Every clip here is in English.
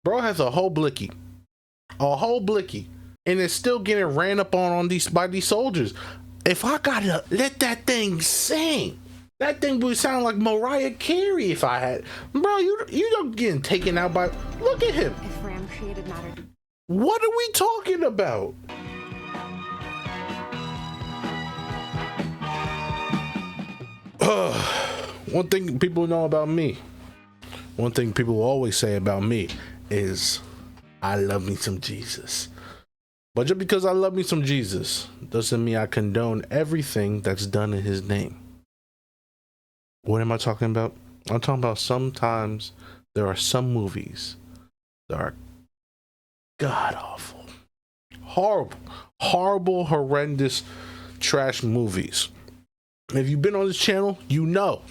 Bro has a whole blicky. A whole blicky. And it's still getting ran up on these by these soldiers. If I gotta let that thing sing, that thing would sound like Mariah Carey if I had. Bro, you don't getting taken out by. Look at him. If Ram created matter. What are we talking about? One thing people know about me, one thing people always say about me is I love me some Jesus. But just because I love me some Jesus doesn't mean I condone everything that's done in his name. What am I talking about? I'm talking about sometimes there are some movies that are god awful, horrible, horrendous, trash movies. If you've been on this channel, you know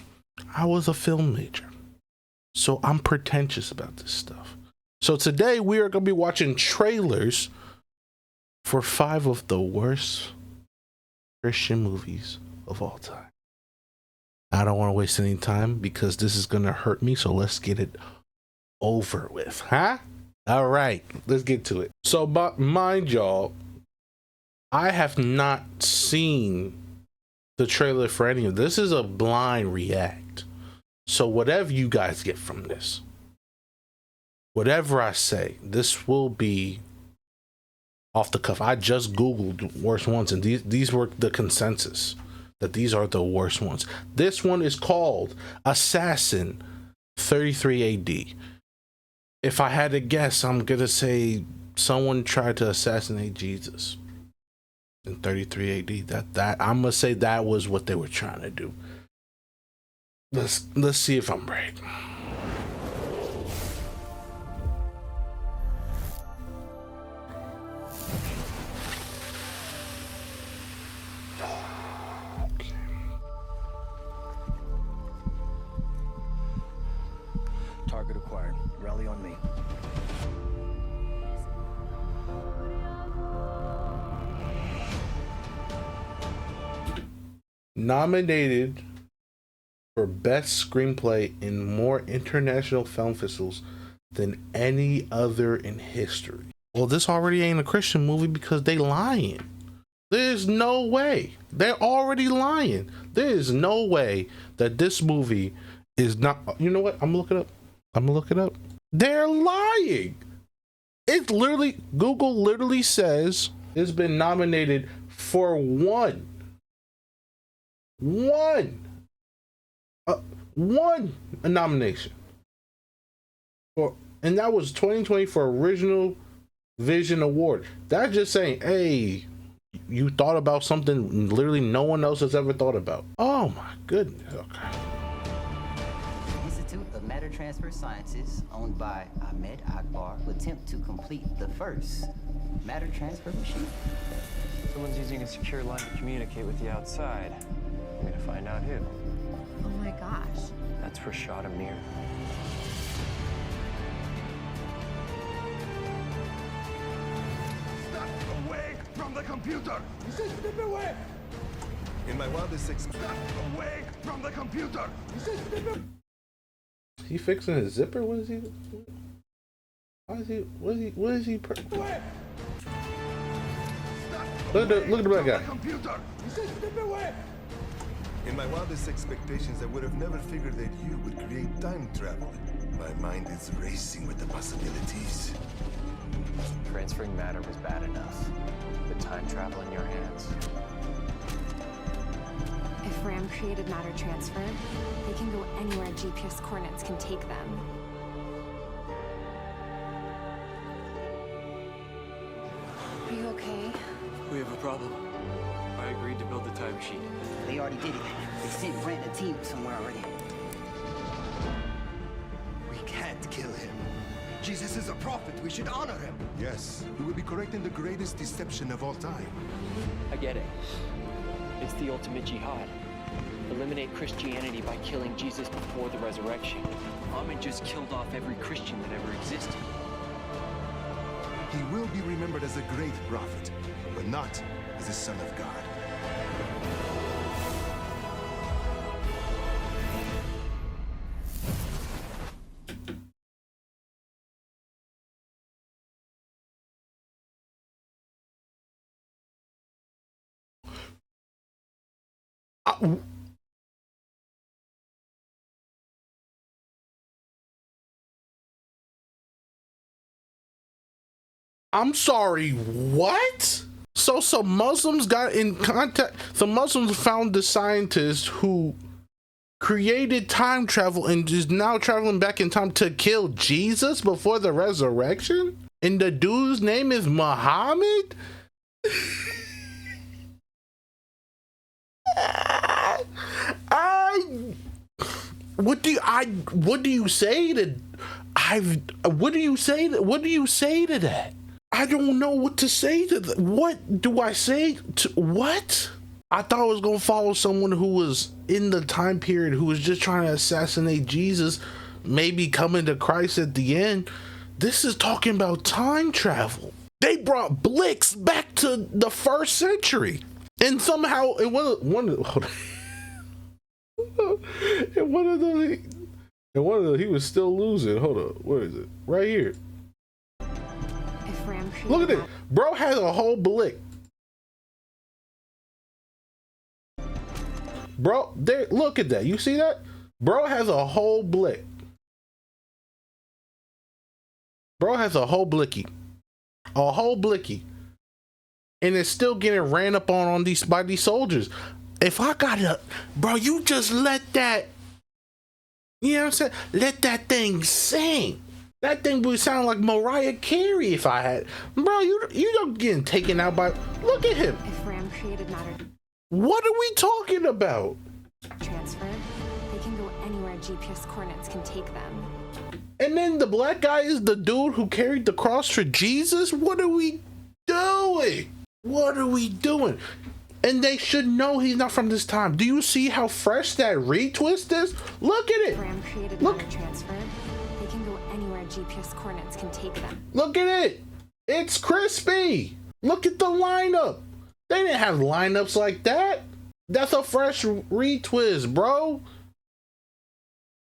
I was a film major, so I'm pretentious about this stuff. So today we are going to be watching trailers for 5 of the worst Christian movies of all time. I don't want to waste any time because this is going to hurt me, so let's get it over with, huh? All right, let's get to it. So, but mind y'all, I have not seen the trailer for any of this. This is a blind react. So whatever you guys get from this, whatever I say, this will be off the cuff. I just Googled worst ones, and these were the consensus that these are the worst ones. This one is called Assassin 33 AD. If I had to guess, I'm gonna say someone tried to assassinate Jesus in 33 AD. That I'm gonna say that was what they were trying to do. Let's see if I'm right. Target acquired. Rally on me. Nominated for best screenplay in more international film festivals than any other in history. Well, this already ain't a Christian movie because they lying. There's no way. They're already lying. There is no way that this movie is not. You know what? I'm gonna look it up. They're lying. It literally, Google literally says it's been nominated for one nomination for, and that was 2020 for Original Vision Award. That's just saying, hey, you thought about something literally no one else has ever thought about. Oh my goodness. Okay. Institute of Matter Transfer Sciences, owned by Ahmed Akbar, will attempt to complete the first matter transfer machine. Someone's using a secure line to communicate with the outside. I'm gonna find out who. Oh my gosh. That's Rashad Amir. Step away from the computer! He says step away! In my wildest step away from the computer! He says step away! He fixing his zipper? What is he? What is he? What is he? Away! Look at the black guy. Computer! He says step away! In my wildest expectations, I would have never figured that you would create time travel. My mind is racing with the possibilities. Transferring matter was bad enough. But time travel in your hands. If Ram created matter transfer, they can go anywhere GPS coordinates can take them. Are you okay? We have a problem. I agreed to build the time machine. They already did it. They sent Brent a team somewhere already. We can't kill him. Jesus is a prophet. We should honor him. Yes, we will be correcting the greatest deception of all time. I get it. It's the ultimate jihad. Eliminate Christianity by killing Jesus before the resurrection. Ahmed just killed off every Christian that ever existed. He will be remembered as a great prophet, but not as a son of God. I'm sorry, what? So some Muslims got in contact, some Muslims found the scientist who created time travel and is now traveling back in time to kill Jesus before the resurrection? And the dude's name is Muhammad? What do you say to that? I don't know what to say to that. What do I say to what? I thought I was gonna follow someone who was in the time period who was just trying to assassinate Jesus, maybe coming to Christ at the end. This is talking about time travel. They brought Blix back to the 1st century, and somehow in one of those he was still losing. Hold up, where is it? Right here. Look at it, bro has a whole blick. Bro, there. Look at that. You see that? Bro has a whole blick. Bro has a whole blicky, and it's still getting ran up on these by these soldiers. If I gotta, bro, you just let that. You know what I'm saying? Let that thing sing. That thing would sound like Mariah Carey if I had. Bro, you don't getting taken out by. Look at him. If RAM created matter What are we talking about? transfer, they can go anywhere GPS coordinates can take them. And then the black guy is the dude who carried the cross for Jesus? What are we doing? What are we doing? And they should know he's not from this time. Do you see how fresh that retwist is? Look at it. RAM created Look. matter transfer, they can go anywhere GPS coordinates can take them. Look at it. It's crispy. Look at the lineup. They didn't have lineups like that. That's a fresh retwist, bro.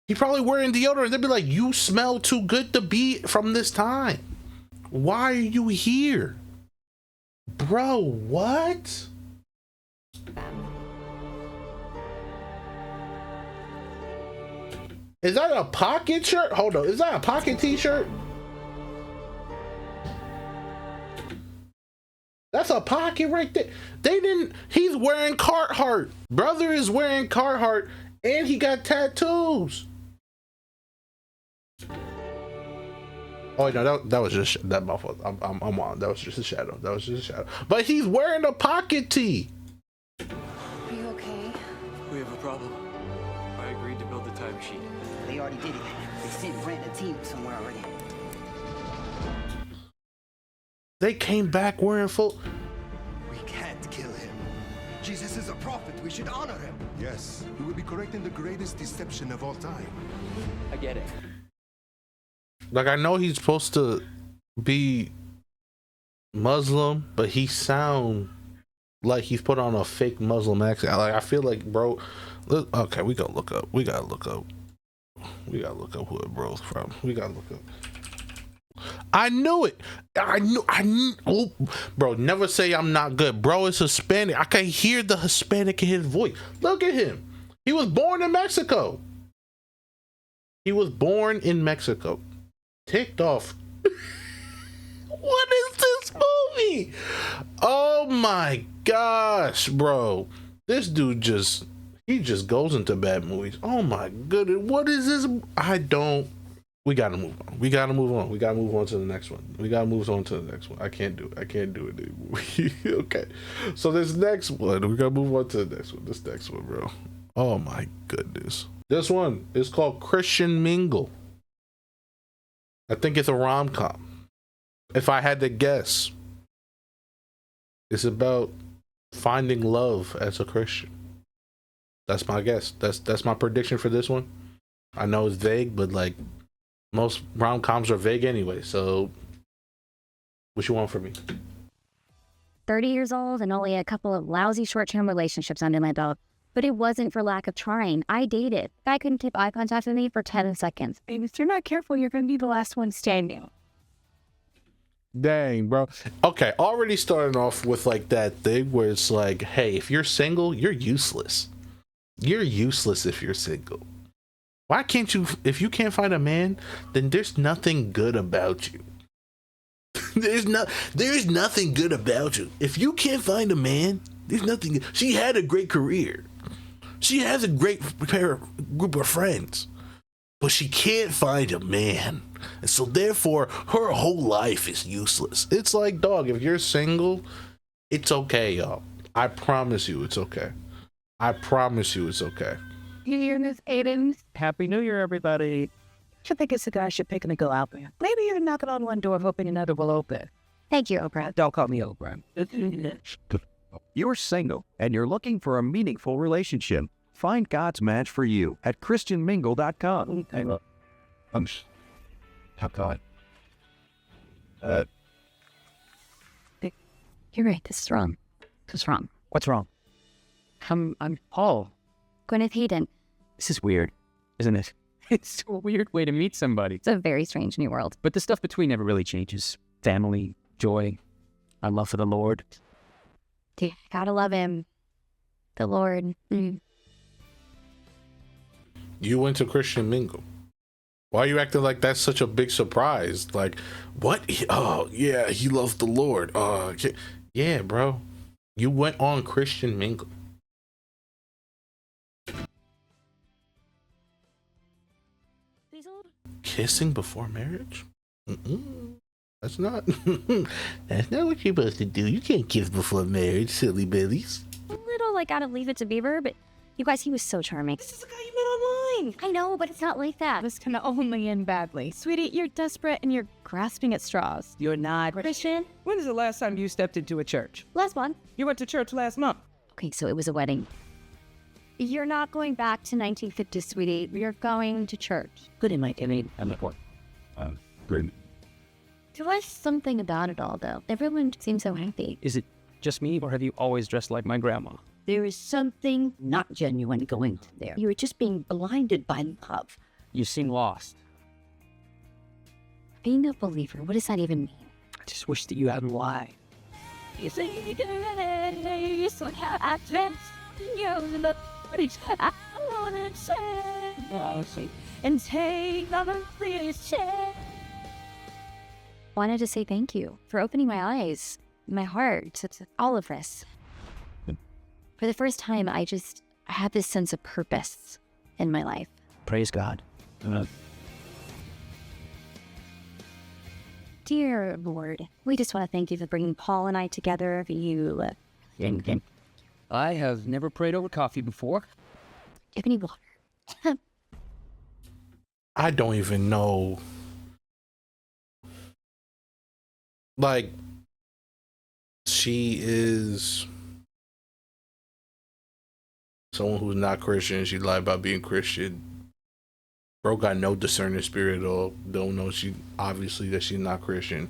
He probably wearing deodorant. They'd be like, you smell too good to be from this time. Why are you here? Bro, what? Them. Is that a pocket shirt? Hold on. Is that a pocket t-shirt? That's a pocket right there. He's wearing Carhartt. Brother is wearing Carhartt and he got tattoos. Oh no, that was just that my fault. I'm on. That was just a shadow. But he's wearing a pocket tee. Are you okay? We have a problem. I agreed to build the time machine. They already did it. They sent Brent a team somewhere already. They came back wearing full. We can't kill him. Jesus is a prophet. We should honor him. Yes, we will be correcting the greatest deception of all time. I get it. Like, I know he's supposed to be Muslim, but he sound like he's put on a fake Muslim accent. Like, I feel like, bro. Okay, we gotta look up. We gotta look up who it bro's from. We gotta look up. I knew it. I knew. Oh, bro, never say I'm not good. Bro is Hispanic. I can hear the Hispanic in his voice. Look at him. He was born in Mexico. Ticked off. What is this movie? Oh my gosh, bro. This dude just goes into bad movies. Oh my goodness. What is this? We gotta move on. We gotta move on to the next one. I can't do it anymore. Okay. So this next one, we gotta move on to the next one. This next one, bro. Oh my goodness. This one is called Christian Mingle. I think it's a rom-com. If I had to guess, it's about finding love as a Christian. That's my guess. That's my prediction for this one. I know it's vague, but like most rom-coms are vague anyway. So what you want from me? 30 years old and only a couple of lousy short-term relationships under my belt. But it wasn't for lack of trying. I dated. Guy couldn't keep eye contact with me for 10 seconds. And if you're not careful, you're going to be the last one standing. Dang, bro. Okay, already starting off with like that thing where it's like, hey, if you're single, you're useless. You're useless if you're single. Why can't you? If you can't find a man, then there's nothing good about you. There's nothing good about you. If you can't find a man, there's nothing. She had a great career. She has a great group of friends, but she can't find a man. And so therefore, her whole life is useless. It's like, dog, if you're single, it's okay, y'all. I promise you it's okay. I promise you it's okay. New Year, Miss Aiden. Happy New Year, everybody. I think it's a guy should pick and go out there. Maybe you're knocking on one door hoping another will open. Thank you, Oprah. Don't call me Oprah. You're single and you're looking for a meaningful relationship. Find God's match for you at ChristianMingle.com. You're right. This is wrong. This is wrong. What's wrong? I'm Paul. Gwyneth Hayden. This is weird, isn't it? It's a weird way to meet somebody. It's a very strange new world. But the stuff between never really changes. Family, joy, our love for the Lord. Dude, gotta love him. The Lord. You went to Christian Mingle. Why are you acting like that's such a big surprise? Like, what? Oh, yeah, he loves the Lord. Yeah, bro. You went on Christian Mingle. Kissing before marriage? That's not. That's not what you're supposed to do. You can't kiss before marriage, silly billies. A little like out of Leave It to Beaver, but you guys, he was so charming. This is the guy you met online. I know, but it's not like that. This can only end badly. Sweetie, you're desperate and you're grasping at straws. You're not. Christian, When is the last time you stepped into a church? last one. You went to church last month. Okay, so it was a wedding. You're not going back to 1950, sweetie. You're going to church. Good in my opinion. I'm the point. Great. There was something about it all, though. Everyone seemed so happy. Is it just me, or have you always dressed like my grandma? There is something not genuine going on there. You were just being blinded by love. You seem lost. Being a believer, what does that even mean? I just wish that you hadn't lied. You say you so happy. I wanna say and take the please. Wanted to say thank you for opening my eyes, my heart to all of this. For the first time, I had this sense of purpose in my life. Praise God. Dear Lord, we just want to thank you for bringing Paul and I together. I have never prayed over coffee before. Do you have any water? I don't even know. Like, she is someone who's not Christian. She lied about being Christian. Bro got no discerning spirit at all. Don't know obviously that she's not Christian.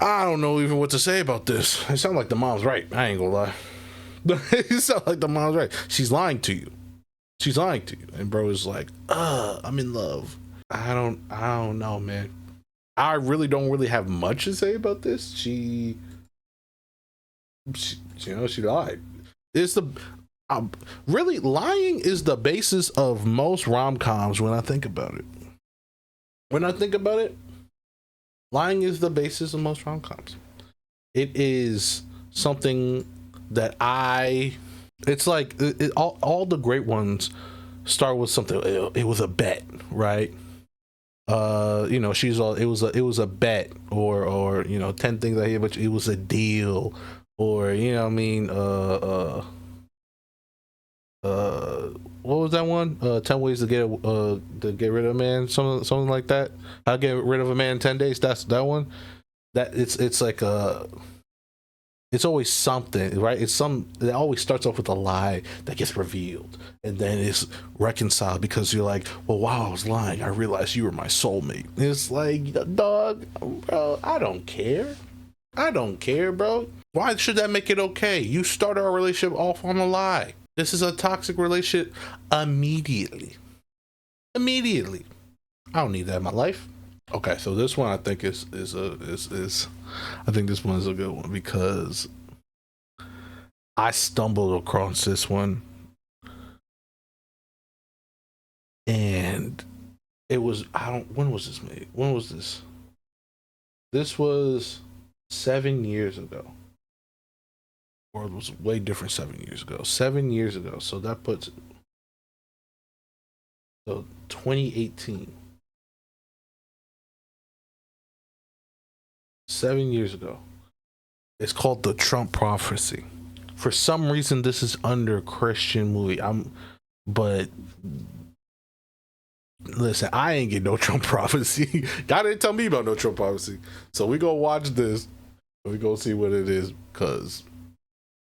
I don't know even what to say about this. It sounds like the mom's right. I ain't gonna lie. It sounds like the mom's right. She's lying to you. She's lying to you. And bro is like, I'm in love. I don't know, man. I really don't have much to say about this. She lied. It's really lying is the basis of most rom-coms when I think about it. Lying is the basis of most rom-coms. It is something that it's like all the great ones start with something. It was a bet, right? It was a bet, or 10 things I hear, but it was a deal, or what was that one? 10 ways to get rid of a man, something like that. How to get rid of a man in 10 days. That's that one. That it's like it's always something, right? It always starts off with a lie that gets revealed, and then it's reconciled because you're like, well, wow, I was lying. I realized you were my soulmate. It's like, dog, bro, I don't care, bro. Why should that make it okay? You start our relationship off on a lie. This is a toxic relationship immediately. I don't need that in my life. Okay, so this one I think is I think this one is a good one because I stumbled across this one it was, when was this made? When was this? This was 7 years ago. Or it was way different 7 years ago. 7 years ago. So that puts, so 2018. 7 years ago. It's called The Trump Prophecy. For some reason, this is under Christian movie. But listen, I ain't get no Trump prophecy. God didn't tell me about no Trump prophecy. So we gonna watch this. We gonna see what it is. Cause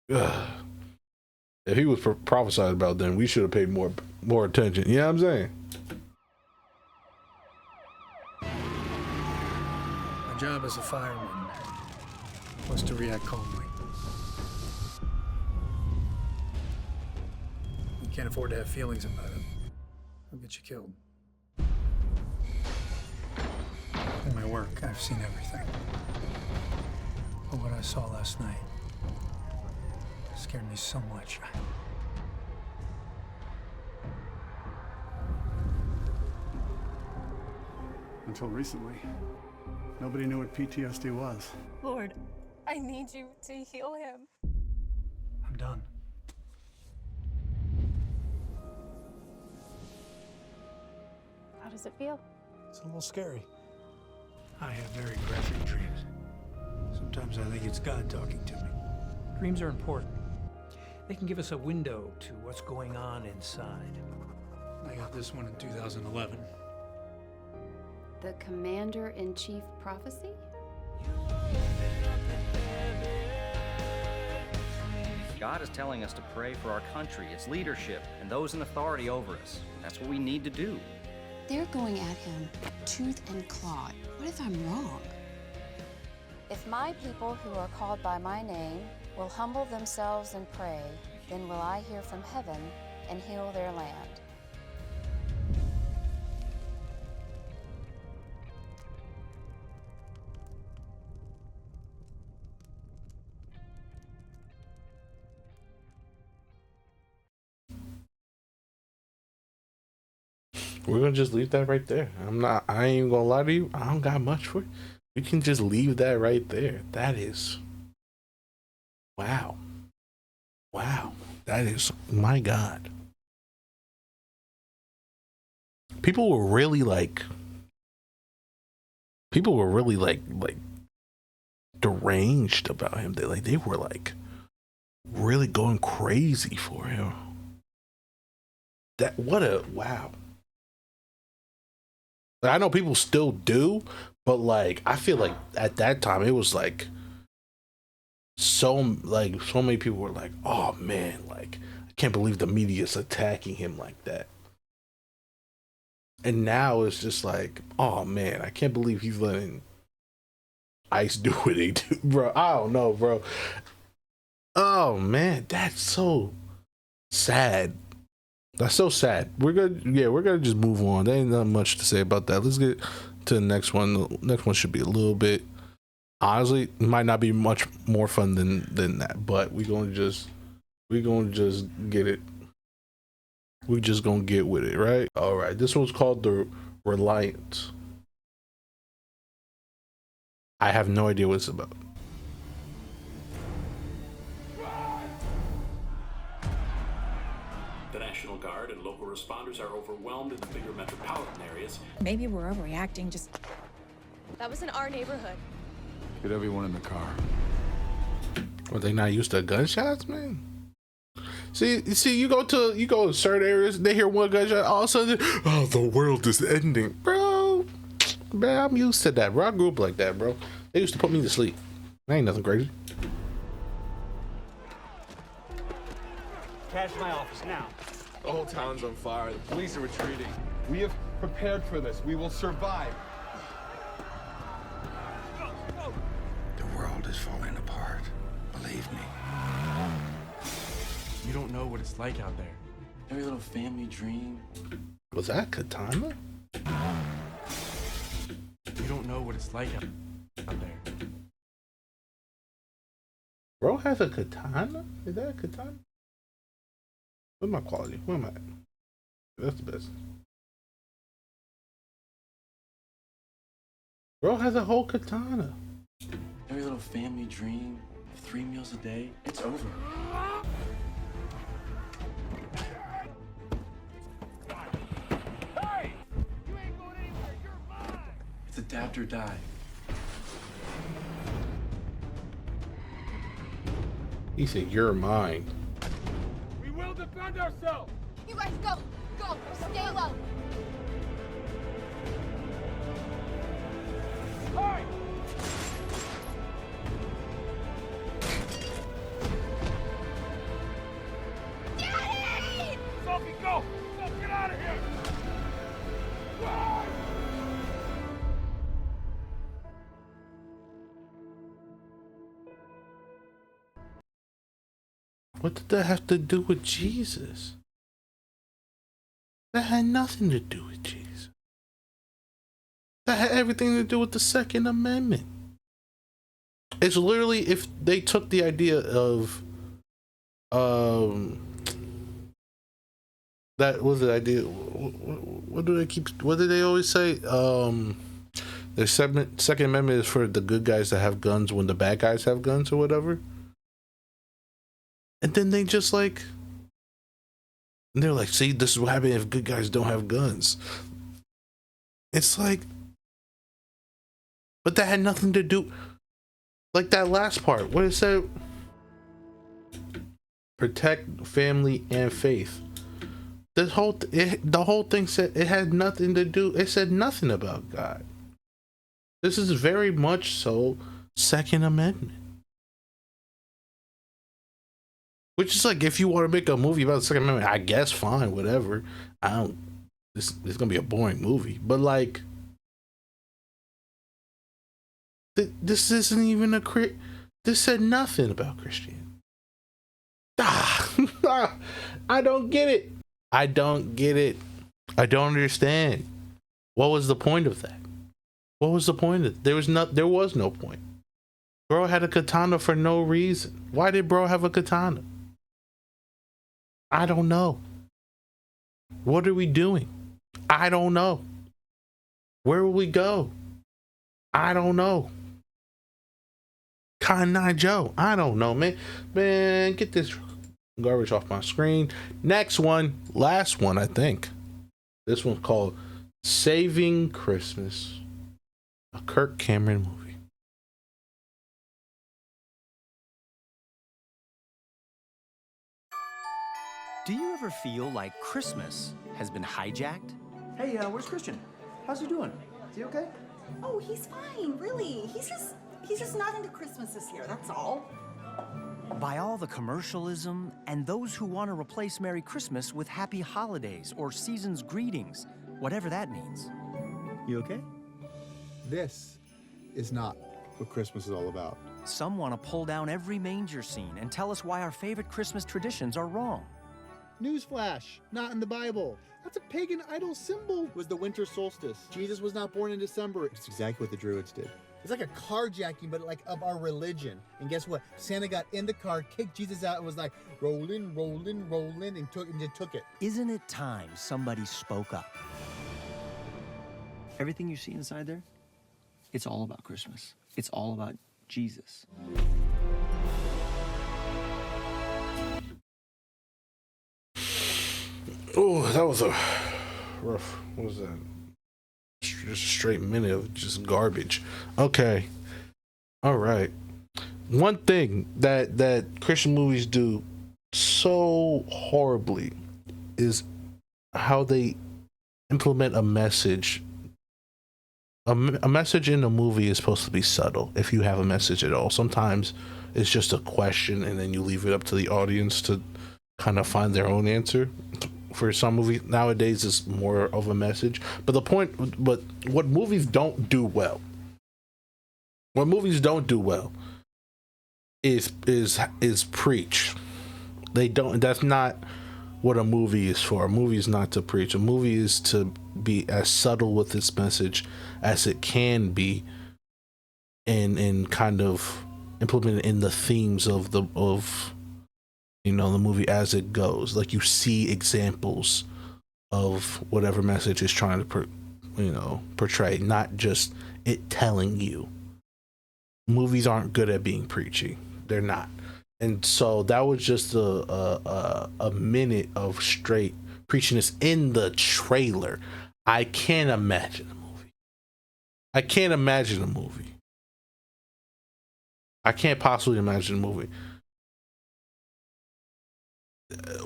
if he was prophesied about, then we should have paid more attention. You know what I'm saying? My job as a fireman was to react calmly. You can't afford to have feelings about it. It'll get you killed. In my work, I've seen everything. But what I saw last night scared me so much. Until recently, nobody knew what PTSD was. Lord, I need you to heal him. I'm done. How does it feel? It's a little scary. I have very graphic dreams. Sometimes I think it's God talking to me. Dreams are important. They can give us a window to what's going on inside. I got this one in 2011. The Commander-in-Chief prophecy? God is telling us to pray for our country, its leadership, and those in authority over us. That's what we need to do. They're going at him tooth and claw. What if I'm wrong? If my people who are called by my name will humble themselves and pray, then will I hear from heaven and heal their land. We're gonna just leave that right there. I ain't even gonna lie to you. I don't got much for it. We can just leave that right there. That is, wow. Wow. That is, my God. People were really like deranged about him. They were like really going crazy for him. Wow. I know people still do, but like I feel like at that time it was like so many people were like, oh man, like I can't believe the media's attacking him like that. And now it's just like, oh man, I can't believe he's letting ICE do what they do, bro. I don't know, bro. Oh man, that's so sad. That's so sad. We're gonna just move on. There ain't not much to say about that. Let's get to the next one. The next one should be a little bit, honestly, it might not be much more fun than that, but we're gonna just get it. We just gonna get with it, right? All right. This one's called The Reliance. I have no idea what it's about. The National Guard and local responders are overwhelmed in the bigger metropolitan areas. Maybe we're overreacting, just... That was in our neighborhood. Get everyone in the car. Were they not used to gunshots, man? See, you go to certain areas, they hear one gunshot, all of a sudden, oh, the world is ending, bro. Man, I'm used to that, bro. I grew up like that, bro. They used to put me to sleep. That ain't nothing crazy. Cash my office now. The whole town's on fire. The police are retreating. We have prepared for this. We will survive. The world is falling apart. Believe me. You don't know what it's like out there. Every little family dream. Was that Katana? You don't know what it's like out there. Bro has a katana? Is that a katana? Where's my quality? Where am I at? That's the best. Bro has a whole katana. Every little family dream of 3 meals a day, it's over. Hey! You ain't going anywhere. You're mine. It's adapt or die. He said, "You're mine." We will defend ourselves. You guys go! Go! Stay low! Hey! Daddy! Sophie, go! Sophie, get out of here! Why? What did that have to do with Jesus? That had nothing to do with Jesus. That had everything to do with the Second Amendment. It's literally if they took the idea of that was the idea. What do they keep? What do they always say? The Second Amendment is for the good guys that have guns when the bad guys have guns or whatever. And then they just like, and they're like, see, this is what happens if good guys don't have guns. It's like, but that had nothing to do, like that last part, what it said, protect family and faith. This whole, the whole thing said, it had nothing to do, it said nothing about God. This is very much so Second Amendment. Which is like, if you want to make a movie about the Second Amendment, I guess fine, whatever. This is gonna be a boring movie, but like, this isn't even this said nothing about Christianity. I don't get it. I don't get it. I don't understand. What was the point of that? What was the point of it? There was no point. Bro had a katana for no reason. Why did bro have a katana? I don't know. What are we doing? I don't know. Where will we go? I don't know. Cotton Joe. I don't know, man. Man, get this garbage off my screen. Next one. Last one, I think. This one's called Saving Christmas. A Kirk Cameron movie. Do you ever feel like Christmas has been hijacked? Hey, where's Christian? How's he doing? Is he okay? Oh, he's fine, really. He's just not into Christmas this year, that's all. By all the commercialism and those who want to replace Merry Christmas with Happy Holidays or Season's Greetings, whatever that means. You okay? This is not what Christmas is all about. Some want to pull down every manger scene and tell us why our favorite Christmas traditions are wrong. Newsflash, not in the Bible. That's a pagan idol symbol. It was the winter solstice. Jesus was not born in December. It's exactly what the Druids did. It's like a carjacking, but like of our religion. And guess what? Santa got in the car, kicked Jesus out, and was like, rolling, rolling, rolling, and took it. Isn't it time somebody spoke up? Everything you see inside there, it's all about Christmas. It's all about Jesus. Oh, that was a rough. What was that? Just a straight minute of just garbage. Okay. All right. One thing that Christian movies do so horribly is how they implement a message. A message in a movie is supposed to be subtle, if you have a message at all. Sometimes it's just a question and then you leave it up to the audience to kind of find their own answer. For some movies nowadays, it's more of a message. But what movies don't do well, is preach. They don't. That's not what a movie is for. A movie is not to preach. A movie is to be as subtle with its message as it can be, and kind of implement it in the themes of the movie as it goes. Like, you see examples of whatever message is trying to portray, not just it telling you. Movies aren't good at being preachy. They're not. And so that was just a minute of straight preachiness in the trailer. I can't imagine a movie. I can't possibly imagine a movie.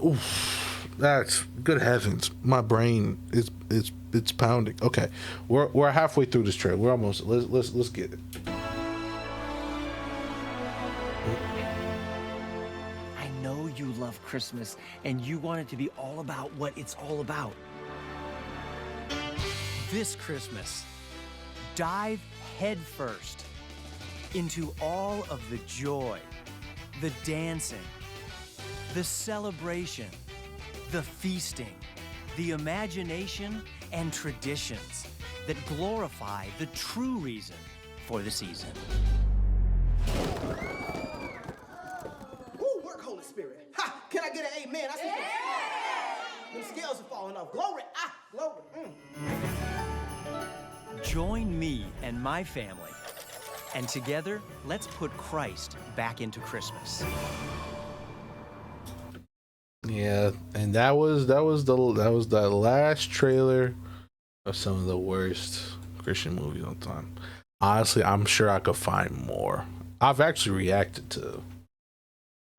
Oof, that's good heavens. My brain it's pounding. Okay, we're halfway through this trailer. We're almost. Let's get it. I know you love Christmas and you want it to be all about what it's all about. This Christmas, dive headfirst into all of the joy, the dancing, the celebration, the feasting, the imagination and traditions that glorify the true reason for the season. Woo, work, Holy Spirit. Ha! Can I get an amen? I see them scales are falling off. Glory. Glory. Join me and my family, and together, let's put Christ back into Christmas. Yeah, and that was the last trailer of some of the worst Christian movies on time. Honestly, I'm sure I could find more. I've actually reacted to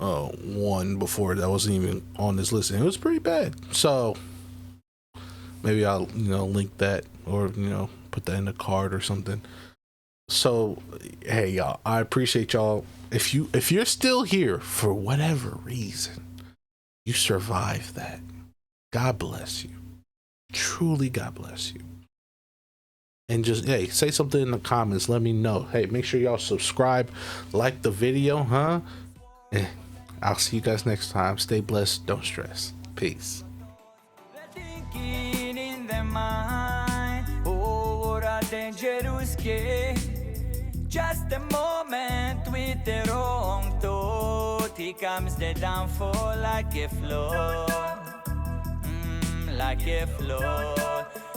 one before that wasn't even on this list, and it was pretty bad. So maybe I'll link that, or put that in the card or something. So hey y'all, I appreciate y'all. If you're still here for whatever reason, you survived that. God bless you. Truly, God bless you. And just, hey, say something in the comments. Let me know. Hey, make sure y'all subscribe, like the video, huh? And I'll see you guys next time. Stay blessed. Don't stress. Peace. In their mind, oh, what a dangerous game. Just a moment with the wrong thought, here comes the downfall like a flood, like a flood.